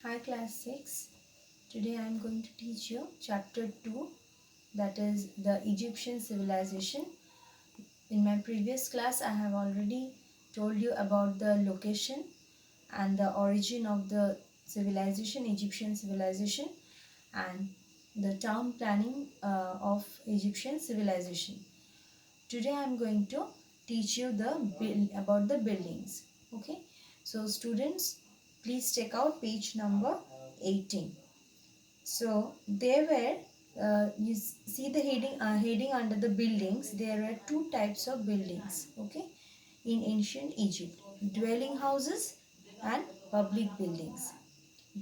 Hi class 6. Today I am going to teach you chapter 2, that is the Egyptian civilization. In my previous class I have already told you about the location and the origin of the civilization, Egyptian civilization, and the town planning of Egyptian civilization. Today I am going to teach you about the buildings. Okay, so students, please take out page number 18. So there were, you see the heading under the buildings. There are two types of buildings. Okay, in ancient Egypt, dwelling houses and public buildings.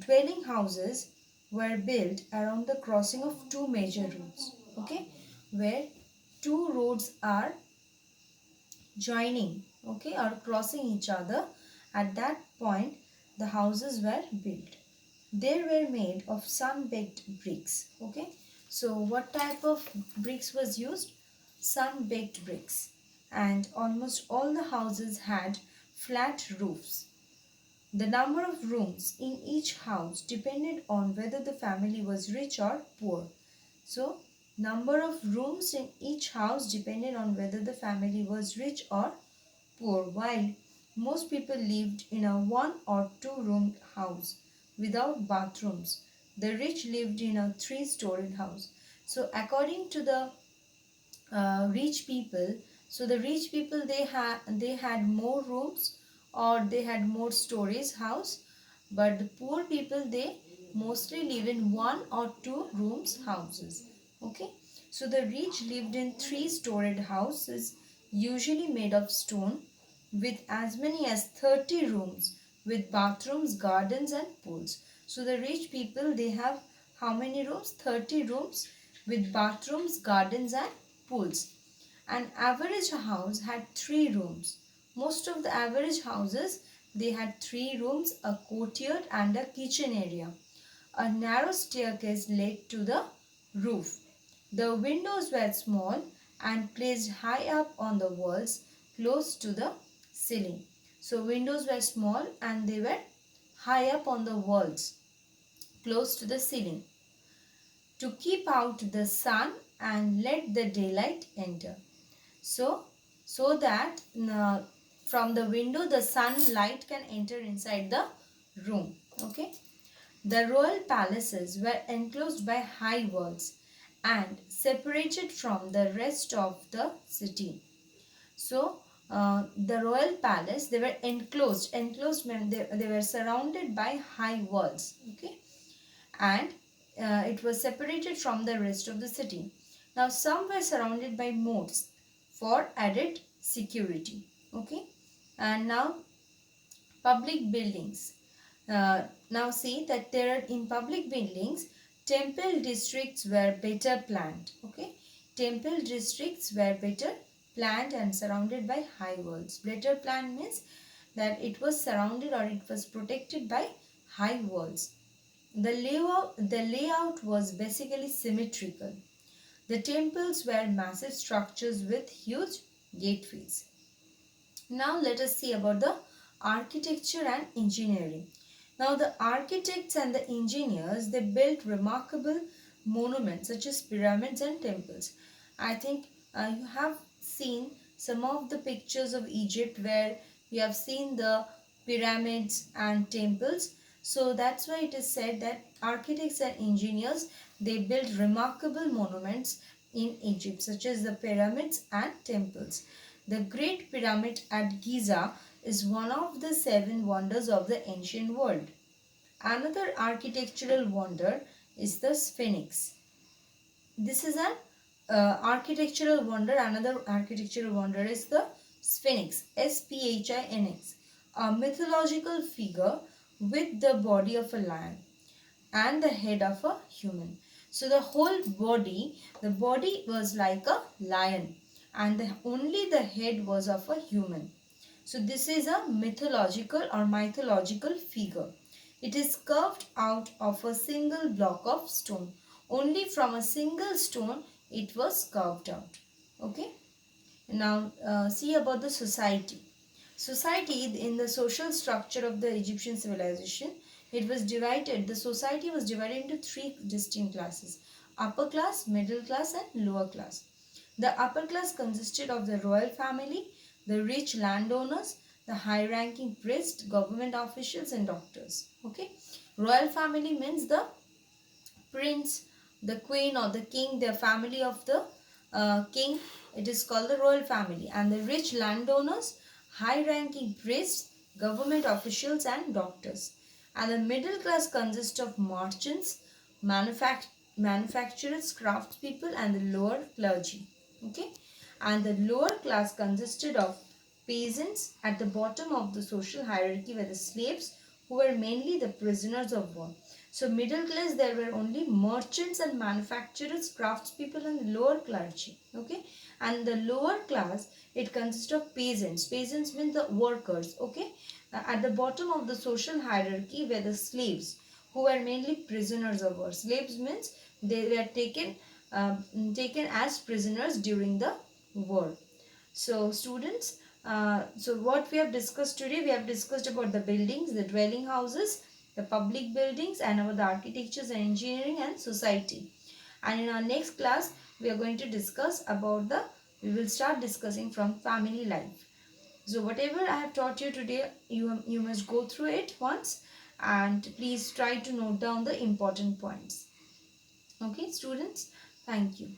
Dwelling houses were built around the crossing of two major roads. Okay, where two roads are joining, okay, or crossing each other. At that point the houses were built. They were made of sun-baked bricks. Okay, so what type of bricks was used? Sun-baked bricks. And almost all the houses had flat roofs. The number of rooms in each house depended on whether the family was rich or poor. So, number of rooms in each house depended on whether the family was rich or poor, while most people lived in a one or two room house without bathrooms. The rich lived in a three-storied house. So, according to the rich people, they had more rooms or they had more stories house, but the poor people, they mostly live in one or two rooms houses. Okay, so the rich lived in three-storied houses, usually made of stone, with as many as 30 rooms with bathrooms, gardens and pools. So the rich people, they have how many rooms? 30 rooms with bathrooms, gardens and pools. An average house had 3 rooms. Most of the average houses, they had 3 rooms, a courtyard and a kitchen area. A narrow staircase led to the roof. The windows were small and placed high up on the walls, close to the ceiling. So windows were small and they were high up on the walls, close to the ceiling, to keep out the sun and let the daylight enter. So that from the window the sunlight can enter inside the room. Okay. The royal palaces were enclosed by high walls and separated from the rest of the city. So the royal palace, they were enclosed. Enclosed meant they were surrounded by high walls. Okay, and it was separated from the rest of the city. Now some were surrounded by moats for added security. Okay, and now public buildings. Now see that there are in public buildings, temple districts were better planned. Okay, temple districts were better planned and surrounded by high walls. Better planned means that it was surrounded or it was protected by high walls. The layout was basically symmetrical. The temples were massive structures with huge gateways. Now let us see about the architecture and engineering. Now the architects and the engineers, they built remarkable monuments such as pyramids and temples. I think you have seen some of the pictures of Egypt where you have seen the pyramids and temples. So that's why it is said that architects and engineers, they built remarkable monuments in Egypt such as the pyramids and temples. The Great Pyramid at Giza is one of the 7 wonders of the ancient world. Another architectural wonder is the Sphinx. This is an architectural wonder. Another architectural wonder is the Sphinx, Sphinx, a mythological figure with the body of a lion and the head of a human. So the body was like a lion and only the head was of a human. So this is a mythological figure. It is carved out of a single block of stone. Only from a single stone it was carved out. Okay. Now see about the society. Society in the social structure of the Egyptian civilization, it was divided, the society was divided into three distinct classes: upper class, middle class, and lower class. The upper class consisted of the royal family, the rich landowners, the high ranking priests, government officials, and doctors. Okay, royal family means the prince, the queen, or the king, the family of the king. It is called the royal family. And the rich landowners, high ranking priests, government officials, and doctors. And the middle class consists of merchants, manufacturers, craftspeople, and the lower clergy. Okay, and the lower class consisted of peasants. At the bottom of the social hierarchy were the slaves, who were mainly the prisoners of war. So middle class, there were only merchants and manufacturers, craftspeople, and lower clergy. Okay, and the lower class, it consists of peasants. Peasants mean the workers. Okay, at the bottom of the social hierarchy were the slaves, who were mainly prisoners of war. Slaves means they were taken as prisoners during the war. So students, so what we have discussed today, we have discussed about the buildings, the dwelling houses, the public buildings, and about the architectures and engineering and society. And in our next class, we are going to discuss about we will start discussing from family life. So whatever I have taught you today, you must go through it once, and please try to note down the important points. Okay, students, thank you.